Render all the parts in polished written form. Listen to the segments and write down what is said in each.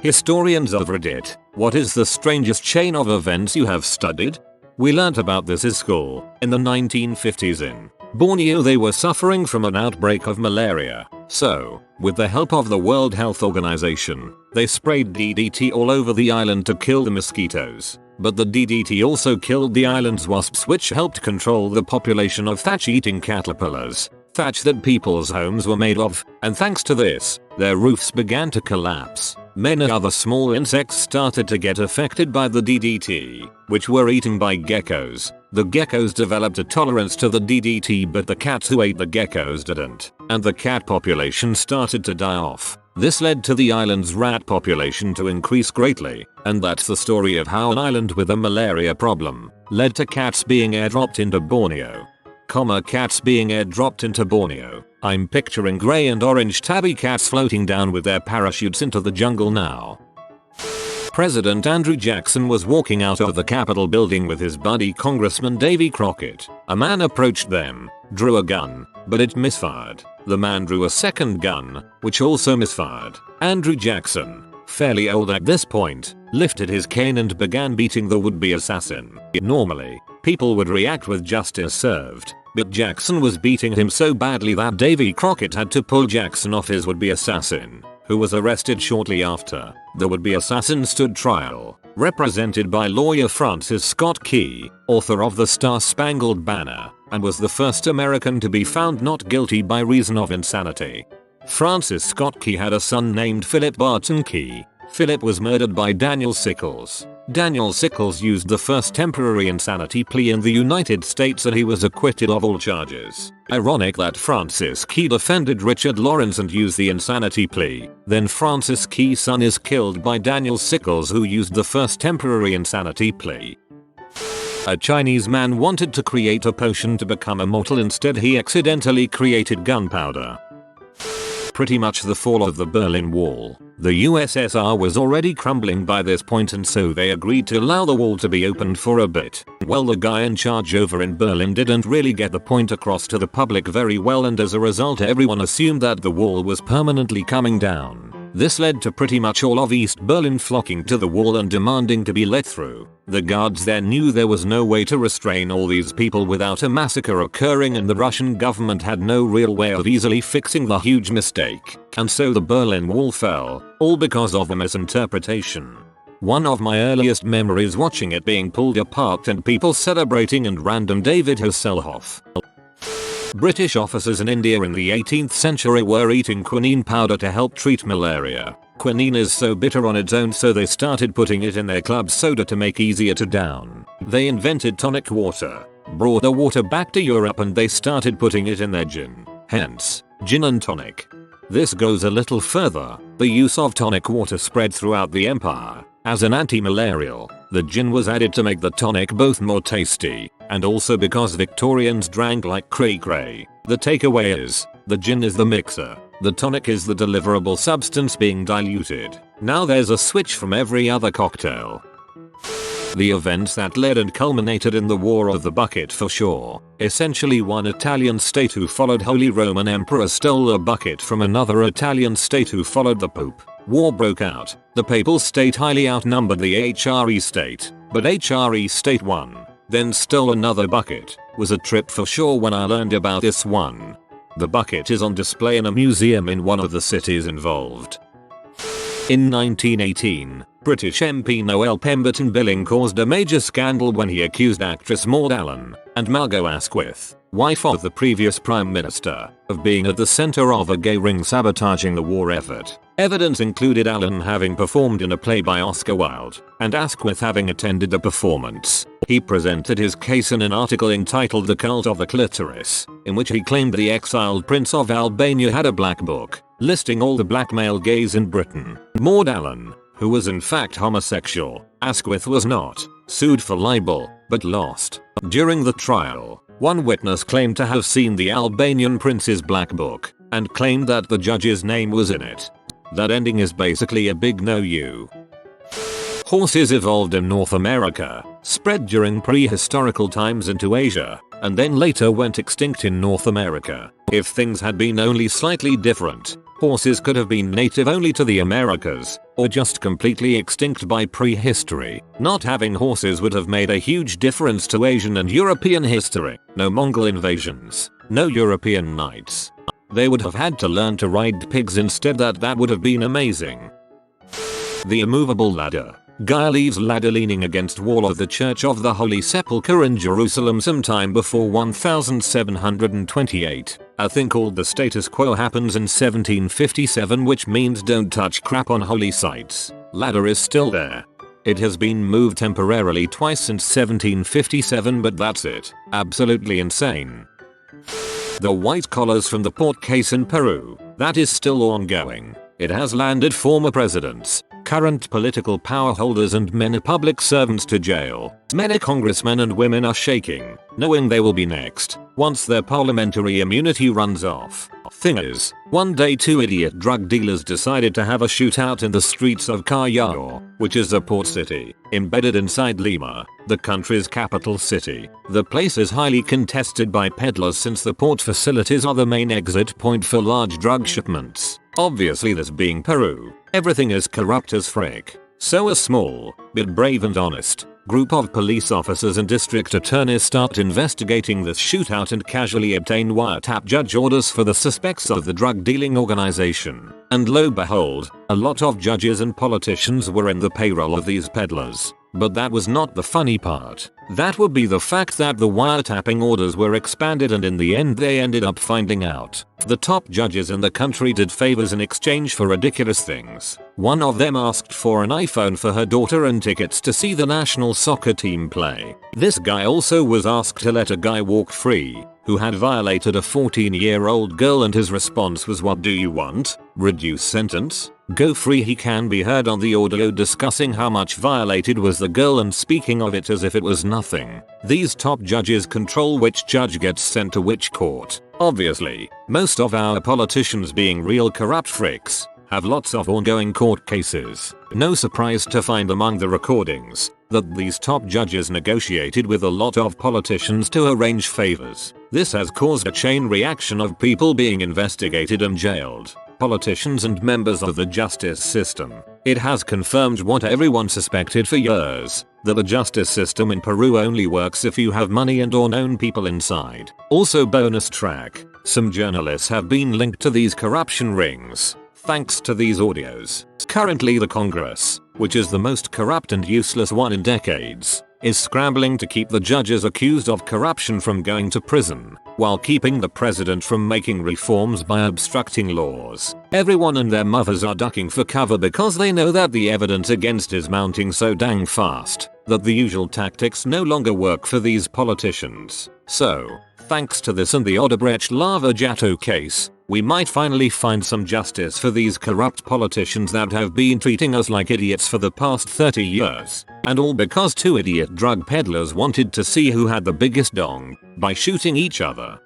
Historians of Reddit, what is the strangest chain of events you have studied? We learnt about this in school. In the 1950s in Borneo they were suffering from an outbreak of malaria. So, with the help of the World Health Organization, they sprayed DDT all over the island to kill the mosquitoes. But the DDT also killed the island's wasps, which helped control the population of thatch-eating caterpillars. Thatch that people's homes were made of, and thanks to this, their roofs began to collapse. Many other small insects started to get affected by the DDT, which were eaten by geckos. The geckos developed a tolerance to the DDT, but the cats who ate the geckos didn't, and the cat population started to die off. This led to the island's rat population to increase greatly, and that's the story of how an island with a malaria problem led to cats being airdropped into Borneo. Cats being airdropped into Borneo. I'm picturing grey and orange tabby cats floating down with their parachutes into the jungle now. President Andrew Jackson was walking out of the Capitol building with his buddy Congressman Davy Crockett. A man approached them, drew a gun, but it misfired. The man drew a second gun, which also misfired. Andrew Jackson, fairly old at this point, lifted his cane and began beating the would-be assassin. Normally, people would react with justice served, but Jackson was beating him so badly that Davy Crockett had to pull Jackson off his would-be assassin, who was arrested shortly after. The would-be assassin stood trial, represented by lawyer Francis Scott Key, author of The Star-Spangled Banner, and was the first American to be found not guilty by reason of insanity. Francis Scott Key had a son named Philip Barton Key. Philip was murdered by Daniel Sickles. Daniel Sickles used the first temporary insanity plea in the United States and he was acquitted of all charges. Ironic that Francis Key defended Richard Lawrence and used the insanity plea. Then Francis Key's son is killed by Daniel Sickles, who used the first temporary insanity plea. A Chinese man wanted to create a potion to become immortal. Instead he accidentally created gunpowder. Pretty much the fall of the Berlin Wall. The USSR was already crumbling by this point, and so they agreed to allow the wall to be opened for a bit. Well, the guy in charge over in Berlin didn't really get the point across to the public very well, and as a result everyone assumed that the wall was permanently coming down. This led to pretty much all of East Berlin flocking to the wall and demanding to be let through. The guards there knew there was no way to restrain all these people without a massacre occurring, and the Russian government had no real way of easily fixing the huge mistake. And so the Berlin Wall fell, all because of a misinterpretation. One of my earliest memories watching it being pulled apart and people celebrating and random David Hasselhoff. British officers in India in the 18th century were eating quinine powder to help treat malaria. Quinine is so bitter on its own, so they started putting it in their club soda to make easier to down. They invented tonic water, brought the water back to Europe, and they started putting it in their gin. Hence, gin and tonic. This goes a little further. The use of tonic water spread throughout the empire. As an anti-malarial, the gin was added to make the tonic both more tasty, and also because Victorians drank like cray-cray. The takeaway is, the gin is the mixer, the tonic is the deliverable substance being diluted. Now there's a switch from every other cocktail. The events that led and culminated in the War of the Bucket for sure. Essentially, one Italian state who followed Holy Roman Emperor stole a bucket from another Italian state who followed the Pope. War broke out. The Papal state highly outnumbered the HRE state, but HRE state won. Then stole another bucket. Was a trip for sure when I learned about this one. The bucket is on display in a museum in one of the cities involved. In 1918, British MP Noel Pemberton Billing caused a major scandal when he accused actress Maud Allen and Margot Asquith, wife of the previous Prime Minister, of being at the center of a gay ring sabotaging the war effort. Evidence included Allen having performed in a play by Oscar Wilde, and Asquith having attended the performance. He presented his case in an article entitled The Cult of the Clitoris, in which he claimed the exiled Prince of Albania had a black book, listing all the black male gays in Britain. Maud Allen, who was in fact homosexual, Asquith was not, sued for libel, but lost. During the trial, one witness claimed to have seen the Albanian prince's black book, and claimed that the judge's name was in it. That ending is basically a big no-you. Horses evolved in North America, spread during prehistorical times into Asia, and then later went extinct in North America. If things had been only slightly different, Horses could have been native only to the Americas, or just completely extinct by prehistory. Not having horses would have made a huge difference to Asian and European history. No Mongol invasions. No European knights. They would have had to learn to ride pigs instead. That would have been amazing. The immovable ladder. Guy leaves ladder leaning against wall of the Church of the Holy Sepulchre in Jerusalem sometime before 1728. A thing called the status quo happens in 1757, which means don't touch crap on holy sites. Ladder is still there. It has been moved temporarily twice since 1757, but that's it. Absolutely insane. The white collars from the port case in Peru. That is still ongoing. It has landed former presidents, current political power holders and many public servants to jail. Many congressmen and women are shaking, knowing they will be next, once their parliamentary immunity runs off. Thing is, one day two idiot drug dealers decided to have a shootout in the streets of Callao, which is a port city, embedded inside Lima, the country's capital city. The place is highly contested by peddlers since the port facilities are the main exit point for large drug shipments. Obviously, this being Peru, everything is corrupt as frick. So a small, but brave and honest, group of police officers and district attorneys start investigating this shootout and casually obtain wiretap judge orders for the suspects of the drug dealing organization. And lo behold, a lot of judges and politicians were in the payroll of these peddlers. But that was not the funny part. That would be the fact that the wiretapping orders were expanded, and in the end they ended up finding out the top judges in the country did favors in exchange for ridiculous things. One of them asked for an iPhone for her daughter and tickets to see the national soccer team play. This guy also was asked to let a guy walk free who had violated a 14-year-old girl, and his response was, "What do you want? Reduce sentence? Go free." He can be heard on the audio discussing how much violated was the girl and speaking of it as if it was nothing. These top judges control which judge gets sent to which court. Obviously, most of our politicians, being real corrupt fricks, have lots of ongoing court cases. No surprise to find among the recordings that these top judges negotiated with a lot of politicians to arrange favors. This has caused a chain reaction of people being investigated and jailed. Politicians and members of the justice system. It has confirmed what everyone suspected for years, that the justice system in Peru only works if you have money and or known people inside. Also, bonus track, some journalists have been linked to these corruption rings, thanks to these audios. Currently the Congress, which is the most corrupt and useless one in decades, is scrambling to keep the judges accused of corruption from going to prison, while keeping the president from making reforms by obstructing laws. Everyone and their mothers are ducking for cover because they know that the evidence against is mounting so dang fast that the usual tactics no longer work for these politicians. So, thanks to this and the Odebrecht Lava Jato case, we might finally find some justice for these corrupt politicians that have been treating us like idiots for the past 30 years. And all because two idiot drug peddlers wanted to see who had the biggest dong by shooting each other.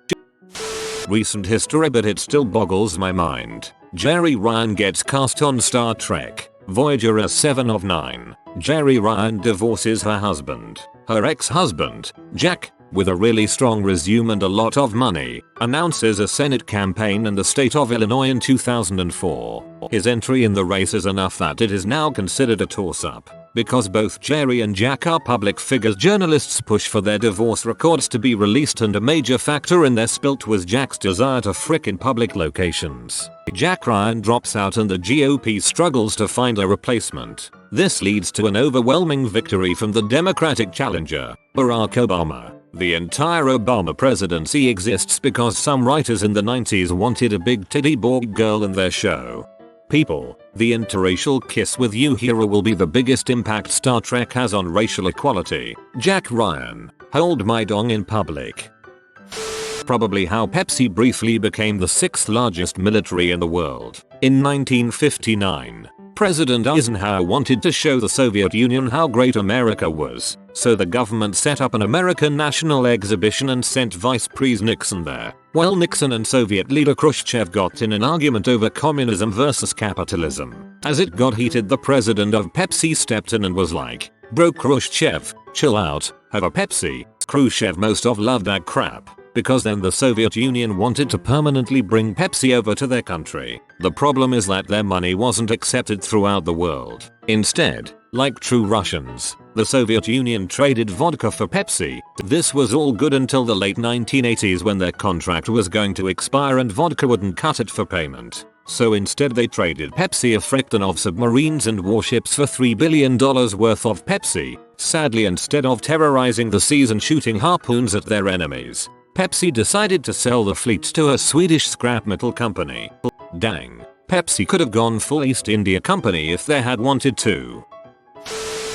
Recent history, but it still boggles my mind. Jeri Ryan gets cast on Star Trek Voyager as 7 of 9. Jeri Ryan divorces her husband. Her ex-husband, Jack, with a really strong resume and a lot of money, announces a Senate campaign in the state of Illinois in 2004. His entry in the race is enough that it is now considered a toss-up. Because both Jeri and Jack are public figures, journalists push for their divorce records to be released, and a major factor in their split was Jack's desire to frick in public locations. Jack Ryan drops out and the GOP struggles to find a replacement. This leads to an overwhelming victory from the Democratic challenger, Barack Obama. The entire Obama presidency exists because some writers in the 90s wanted a big titty Borg girl in their show. People, the interracial kiss with Uhura will be the biggest impact Star Trek has on racial equality. Jack Ryan, hold my dong in public. Probably how Pepsi briefly became the 6th largest military in the world. In 1959, President Eisenhower wanted to show the Soviet Union how great America was, so the government set up an American National Exhibition and sent Vice President Nixon there. Well, Nixon and Soviet leader Khrushchev got in an argument over communism versus capitalism. As it got heated, the president of Pepsi stepped in and was like, "Bro Khrushchev, chill out, have a Pepsi." Khrushchev most of loved that crap, because then the Soviet Union wanted to permanently bring Pepsi over to their country. The problem is that their money wasn't accepted throughout the world. Instead, like true Russians, the Soviet Union traded vodka for Pepsi. This was all good until the late 1980s when their contract was going to expire and vodka wouldn't cut it for payment. So instead they traded Pepsi a fracton of submarines and warships for $3 billion worth of Pepsi. Sadly, instead of terrorizing the seas and shooting harpoons at their enemies, Pepsi decided to sell the fleet to a Swedish scrap metal company. Dang, Pepsi could have gone full East India Company if they had wanted to.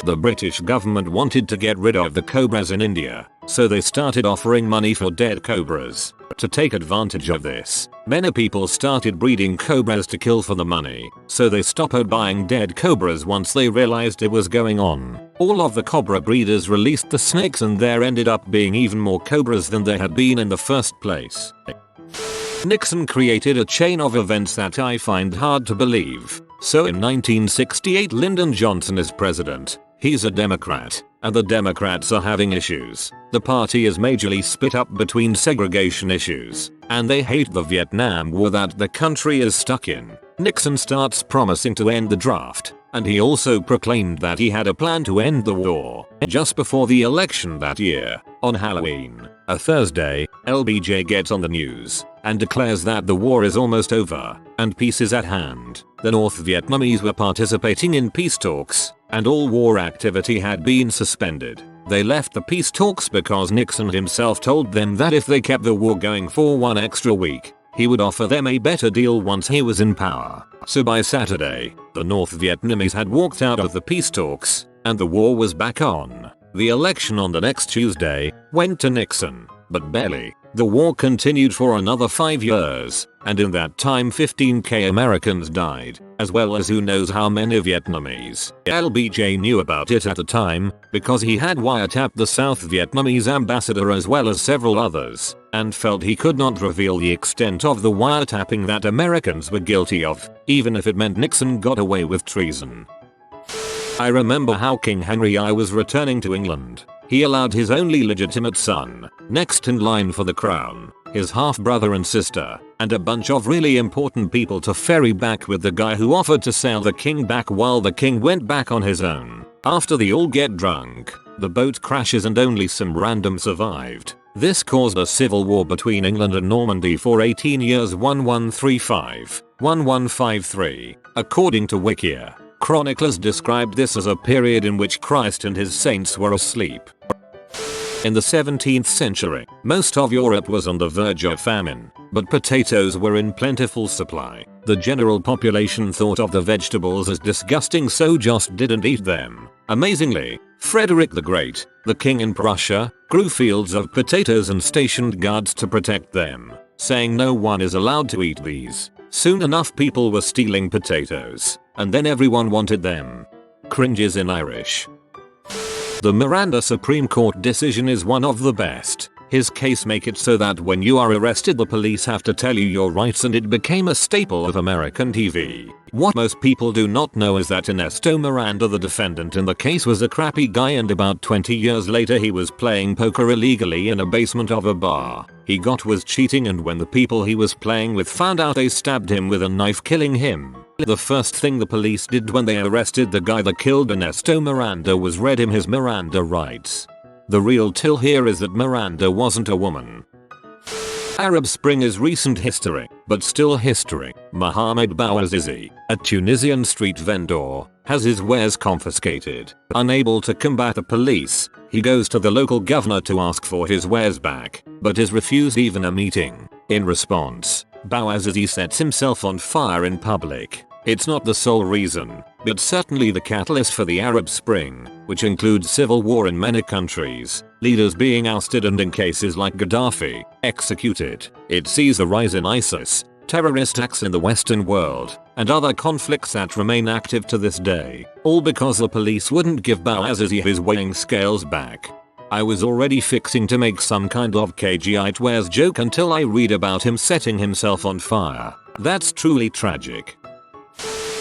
The British government wanted to get rid of the cobras in India, so they started offering money for dead cobras. To take advantage of this, many people started breeding cobras to kill for the money, so they stopped buying dead cobras once they realized it was going on. All of the cobra breeders released the snakes and there ended up being even more cobras than there had been in the first place. Nixon created a chain of events that I find hard to believe. So in 1968 Lyndon Johnson is president. He's a Democrat, and the Democrats are having issues. The party is majorly split up between segregation issues, and they hate the Vietnam War that the country is stuck in. Nixon starts promising to end the draft, and he also proclaimed that he had a plan to end the war. Just before the election that year, on Halloween, a Thursday, LBJ gets on the news and declares that the war is almost over and peace is at hand. The North Vietnamese were participating in peace talks, and all war activity had been suspended. They left the peace talks because Nixon himself told them that if they kept the war going for one extra week, he would offer them a better deal once he was in power. So by Saturday, the North Vietnamese had walked out of the peace talks, and the war was back on. The election on the next Tuesday went to Nixon, but barely. The war continued for another 5 years, and in that time 15,000 Americans died, as well as who knows how many Vietnamese. LBJ knew about it at the time, because he had wiretapped the South Vietnamese ambassador as well as several others, and felt he could not reveal the extent of the wiretapping that Americans were guilty of, even if it meant Nixon got away with treason. I remember how King Henry I was returning to England. He allowed his only legitimate son, next in line for the crown, his half-brother and sister, and a bunch of really important people to ferry back with the guy who offered to sail the king back while the king went back on his own. After they all get drunk, the boat crashes and only some random survived. This caused a civil war between England and Normandy for 18 years 1135-1153, according to Wikia. Chroniclers described this as a period in which Christ and his saints were asleep. In the 17th century, most of Europe was on the verge of famine, but potatoes were in plentiful supply. The general population thought of the vegetables as disgusting, so just didn't eat them. Amazingly, Frederick the Great, the king in Prussia, grew fields of potatoes and stationed guards to protect them, saying no one is allowed to eat these. Soon enough people were stealing potatoes, and then everyone wanted them. Cringes in Irish. The Miranda Supreme Court decision is one of the best. His case make it so that when you are arrested the police have to tell you your rights, and it became a staple of American TV. What most people do not know is that Ernesto Miranda, the defendant in the case, was a crappy guy, and about 20 years later he was playing poker illegally in a basement of a bar. He got was cheating, and when the people he was playing with found out, they stabbed him with a knife, killing him. The first thing the police did when they arrested the guy that killed Ernesto Miranda was read him his Miranda rights. The real till here is that Miranda wasn't a woman. Arab Spring is recent history, but still history. Mohamed Bouazizi, a Tunisian street vendor, has his wares confiscated. Unable to combat the police, he goes to the local governor to ask for his wares back, but is refused even a meeting. In response, Bouazizi sets himself on fire in public. It's not the sole reason, but certainly the catalyst for the Arab Spring, which includes civil war in many countries, leaders being ousted and, in cases like Gaddafi, executed. It sees a rise in ISIS, terrorist acts in the Western world, and other conflicts that remain active to this day, all because the police wouldn't give Bouazizi his weighing scales back. I was already fixing to make some kind of KGI wears joke until I read about him setting himself on fire. That's truly tragic.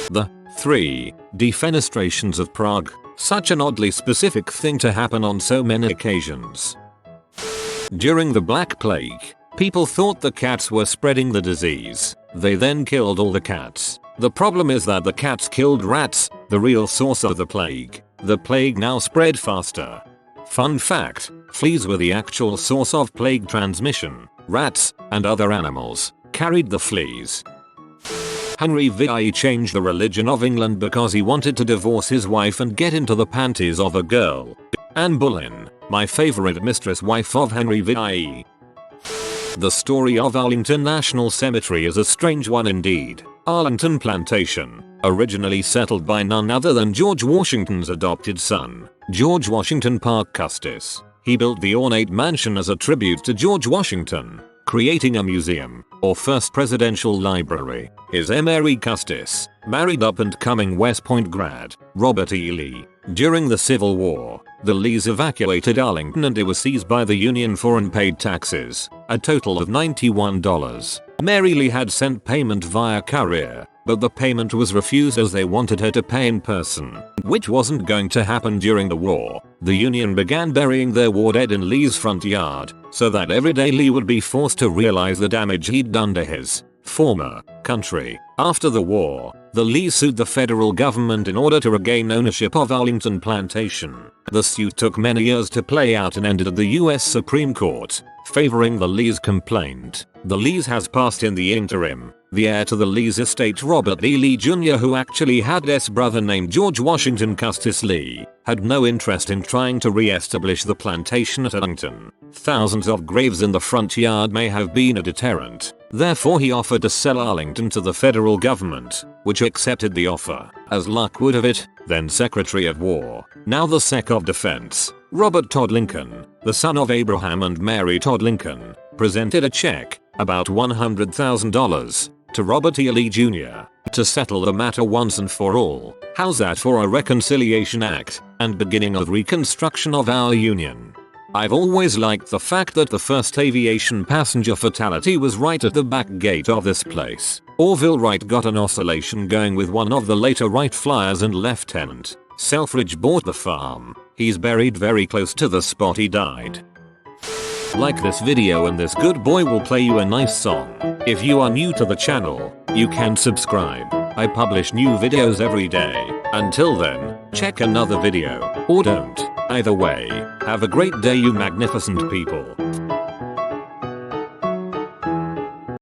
The 3. Defenestrations of Prague. Such an oddly specific thing to happen on so many occasions. During the Black Plague, people thought the cats were spreading the disease. They then killed all the cats. The problem is that the cats killed rats, the real source of the plague. The plague now spread faster. Fun fact, fleas were the actual source of plague transmission. Rats, and other animals, carried the fleas. Henry VIII changed the religion of England because he wanted to divorce his wife and get into the panties of a girl. Anne Boleyn, my favorite mistress wife of Henry VIII. The story of Arlington National Cemetery is a strange one indeed. Arlington Plantation, originally settled by none other than George Washington's adopted son, George Washington Parke Custis. He built the ornate mansion as a tribute to George Washington, creating a museum, or first presidential library. His Mary Custis married up-and-coming West Point grad, Robert E. Lee. During the Civil War, the Lees evacuated Arlington and it was seized by the Union for unpaid taxes, a total of $91. Mary Lee had sent payment via courier, but the payment was refused as they wanted her to pay in person, which wasn't going to happen during the war. The Union began burying their war dead in Lee's front yard, so that every day Lee would be forced to realize the damage he'd done to his former country. After the war, the Lees sued the federal government in order to regain ownership of Arlington Plantation. The suit took many years to play out and ended at the US Supreme Court, favoring the Lees' complaint. The Lees has passed in the interim. The heir to the Lees estate, Robert E. Lee Jr., who actually had a brother named George Washington Custis Lee, had no interest in trying to re-establish the plantation at Arlington. Thousands of graves in the front yard may have been a deterrent. Therefore he offered to sell Arlington to the federal government, which accepted the offer. As luck would have it, then Secretary of War, now the Sec of Defense, Robert Todd Lincoln, the son of Abraham and Mary Todd Lincoln, presented a check, about $100,000, to Robert E. Lee Jr. to settle the matter once and for all. How's that for a reconciliation act, and beginning of reconstruction of our union? I've always liked the fact that the first aviation passenger fatality was right at the back gate of this place. Orville Wright got an oscillation going with one of the later Wright flyers, and Lieutenant Selfridge bought the farm. He's buried very close to the spot he died. Like this video and this good boy will play you a nice song. If you are new to the channel, you can subscribe. I publish new videos every day. Until then, check another video, or don't. Either way, have a great day you magnificent people.